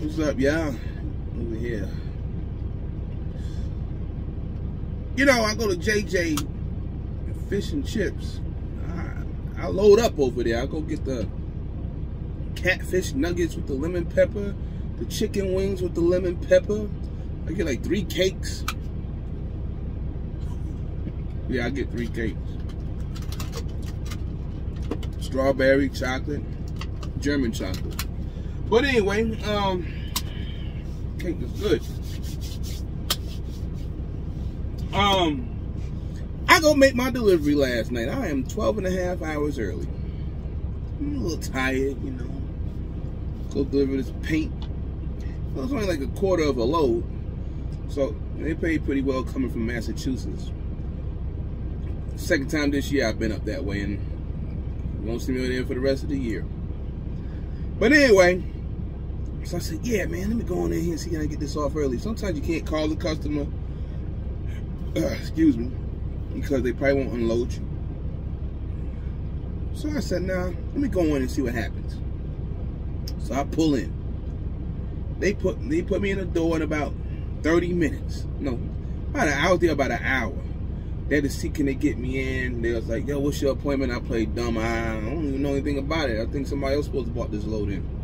What's up, y'all? Over here. You know, I go to JJ Fish and Chips. I load up over there. I go get the catfish nuggets with the lemon pepper, the chicken wings with the lemon pepper. I get like 3 cakes. Yeah, I get 3 cakes. Strawberry, chocolate, German chocolate. But anyway, cake is good. I go make my delivery last night. I am 12.5 hours early. I'm a little tired, you know. Go deliver this paint. Well, it's only like a quarter of a load. So they pay pretty well coming from Massachusetts. Second time this year I've been up that way, and you won't see me over there for the rest of the year. But anyway, so I said, yeah, man, let me go on in here and see how I get this off early. Sometimes you can't call the customer, excuse me, because they probably won't unload you. So I said, nah, let me go in and see what happens. So I pull in. They put me in the door in about 30 minutes. No, I was there about an hour. They had to see, can they get me in? They was like, yo, what's your appointment? I played dumb. I don't even know anything about it. I think somebody else supposed to bought this load in.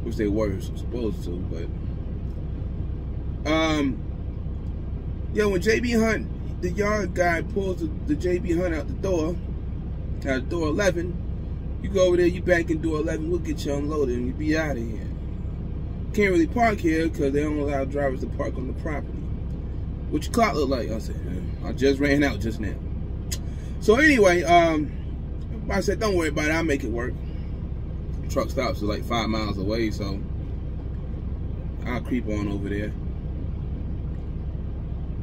Which they were supposed to, but yo, when JB Hunt, the yard guy, pulls the JB Hunt out the door, at door 11, you go over there, you back in door 11, we'll get you unloaded and you be out of here. Can't really park here because they don't allow drivers to park on the property. What your clock look like? I said, I just ran out just now. So anyway, I said, don't worry about it, I'll make it work. Truck stops are like 5 miles away, so I'll creep on over there.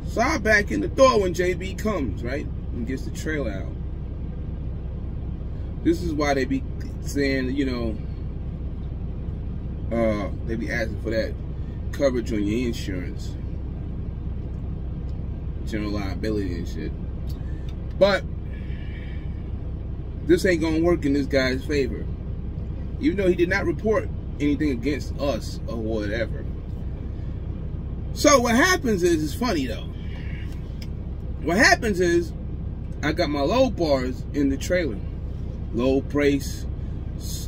So I back in the door when JB comes, right? And gets the trailer out. This is why they be saying, you know, they be asking for that coverage on your insurance. General liability and shit. But this ain't gonna work in this guy's favor. Even though he did not report anything against us or whatever. So what happens is, it's funny though. What happens is, I got my load bars in the trailer. Low brace.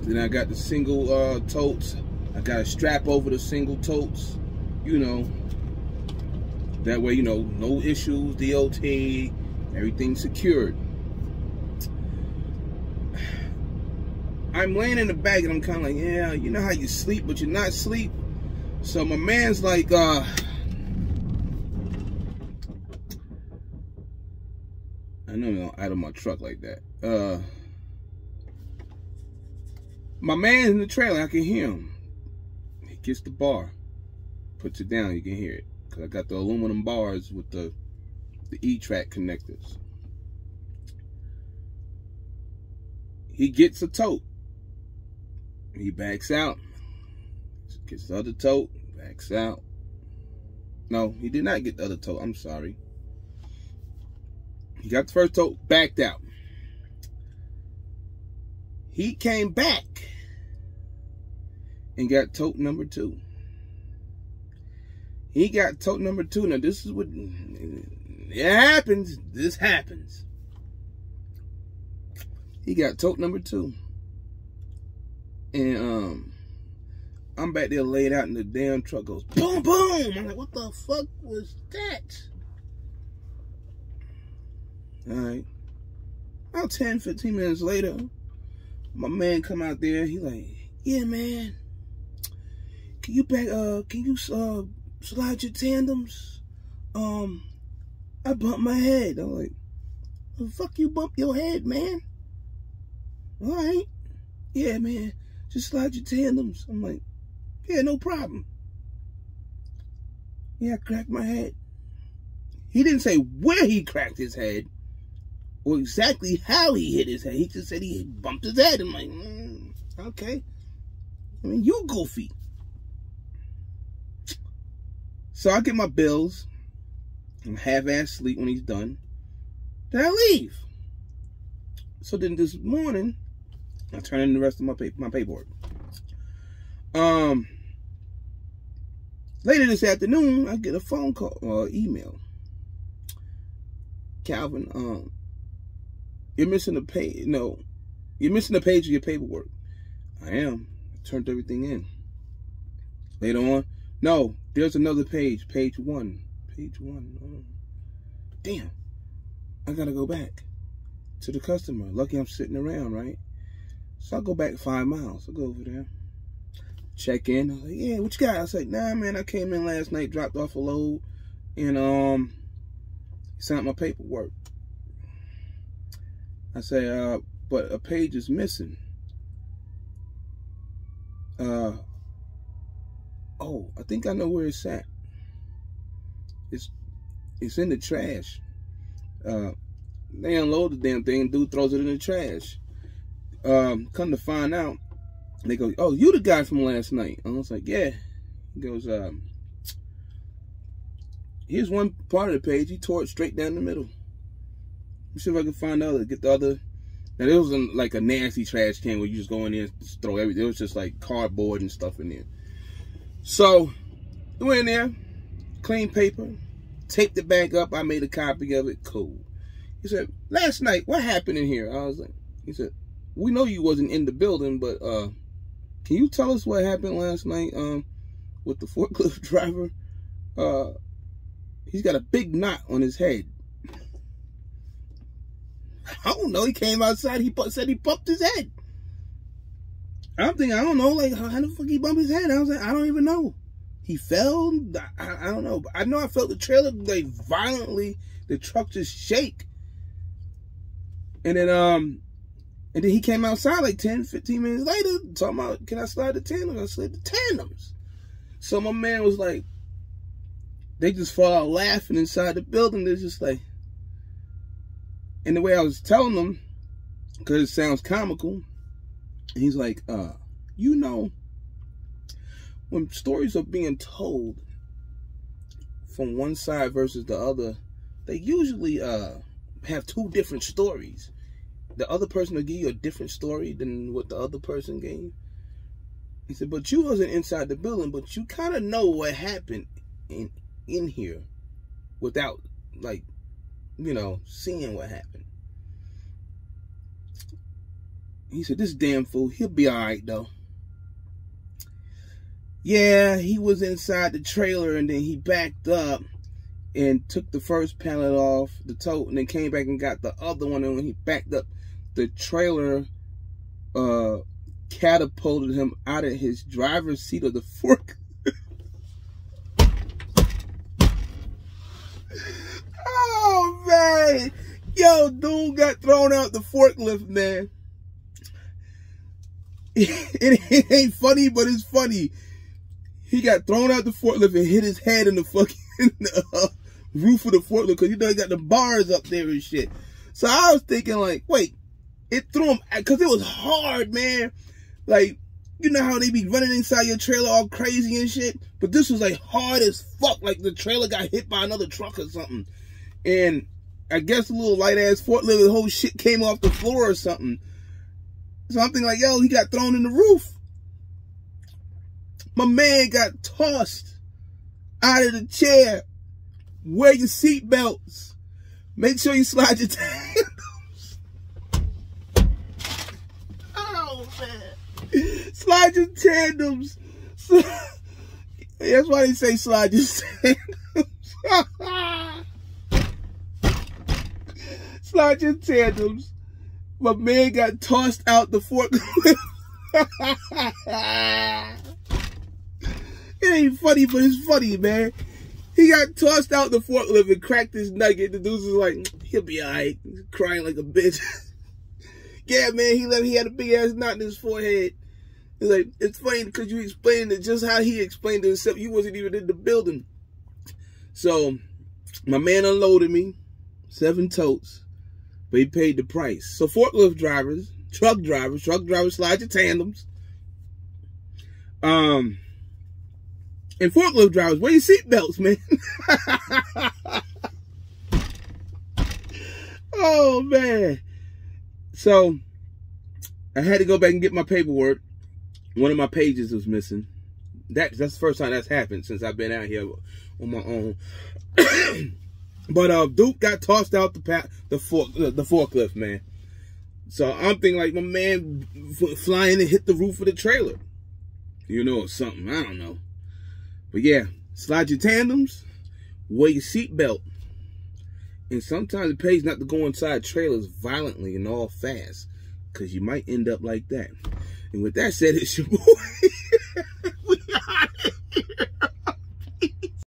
Then I got the single totes. I got a strap over the single totes. You know. That way, you know, no issues, DOT, everything's secured. I'm laying in the back and I'm kind of like, yeah, you know how you sleep, but you're not asleep. So my man's like, I know you don't idle my truck like that. My man's in the trailer, I can hear him. He gets the bar, puts it down, you can hear it. Cause I got the aluminum bars with the E-track connectors. He gets a tote. He backs out, gets the other tote, backs out. No, he did not get the other tote, I'm sorry. He got the first tote, backed out. He came back and got tote number 2. He got tote number 2. Now this is what, it happens, this happens. He got tote number 2. And I'm back there laid out and the damn truck goes boom, boom. I'm like, what the fuck was that? Alright. About 10, 15 minutes later, my man come out there, he like, yeah, man, can you slide your tandems? I bumped my head. I'm like, well, fuck you bump your head, man. Alright. Yeah, man. Just slide your tandems. I'm like, yeah, no problem. Yeah, I cracked my head. He didn't say where he cracked his head or exactly how he hit his head. He just said he bumped his head. I'm like, okay. I mean, you goofy. So I get my bills. I'm half-ass sleep when he's done. Then I leave. So then this morning, I turn in the rest of my paperwork. Later this afternoon, I get a phone call or email. Calvin, you're missing a page. No, you're missing a page of your paperwork. I am. I turned everything in. Later on, no, there's another page. Page 1. Page 1. Oh. Damn. I gotta go back to the customer. Lucky I'm sitting around, right? So I go back 5 miles. I go over there. Check in. I was like, yeah, what you got? I was like, nah, man, I came in last night, dropped off a load, and signed my paperwork. I say, but a page is missing. Oh, I think I know where it's at. It's in the trash. They unload the damn thing, dude throws it in the trash. Come to find out, they go, oh, you the guy from last night. I was like, yeah. He goes, here's one part of the page. He tore it straight down the middle. Let me see if I can find out, get the other. Now, there wasn't like a nasty trash can where you just go in there and just throw everything. It was just like cardboard and stuff in there. So, we went in there, clean paper, taped it back up. I made a copy of it. Cool. He said, last night, what happened in here? I was like, he said, we know you wasn't in the building, but can you tell us what happened last night with the forklift driver? He's got a big knot on his head. I don't know. He came outside. He said he bumped his head. I'm thinking, I don't know, like, how the fuck he bumped his head? I was like, I don't even know. He fell? I don't know. But I know I felt the trailer, like, violently, the truck just shake. And then he came outside like 10, 15 minutes later, talking about, can I slide the tandems? I slid the tandems. So my man was like, they just fall out laughing inside the building. They're just like, and the way I was telling them, because it sounds comical, he's like, you know, when stories are being told from one side versus the other, they usually have two different stories. The other person will give you a different story than what the other person gave. He said, but you wasn't inside the building, but you kind of know what happened in here without, like, you know, seeing what happened. He said, this damn fool, he'll be all right, though. Yeah, he was inside the trailer, and then he backed up and took the first pallet off the tote, and then came back and got the other one, and when he backed up, the trailer catapulted him out of his driver's seat of the fork. Oh, man. Yo, dude got thrown out the forklift, man. It ain't funny, but it's funny. He got thrown out the forklift and hit his head in the fucking roof of the forklift because, you know, he got the bars up there and shit. So I was thinking, like, wait, it threw him, because it was hard, man. Like, you know how they be running inside your trailer all crazy and shit? But this was, like, hard as fuck. Like, the trailer got hit by another truck or something. And I guess a little light-ass forklift, the whole shit came off the floor or something. So I'm thinking, like, yo, he got thrown in the roof. My man got tossed out of the chair. Wear your seatbelts. Make sure you slide your tandems. Oh, man. Slide your tandems. That's why they say slide your tandems. Slide your tandems. My man got tossed out the forklift. It ain't funny, but it's funny, man. He got tossed out the forklift and cracked his nugget. The dude was like, he'll be all right. Crying like a bitch. Yeah, man, he had a big-ass knot in his forehead. He's like, it's funny because you explained it just how he explained it, except you wasn't even in the building. So, my man unloaded me. 7 totes. But he paid the price. So, forklift drivers, truck drivers slide your tandems. And forklift drivers, wear your seatbelts, man. Oh, man. So, I had to go back and get my paperwork. One of my pages was missing. that's the first time that's happened since I've been out here on my own. But Duke got tossed out the forklift, man. So I'm thinking like my man flying and hit the roof of the trailer, you know, or something. I don't know. But yeah, slide your tandems, wear your seatbelt, and sometimes it pays not to go inside trailers violently and all fast, because you might end up like that. And with that said, it's your boy. We out of here.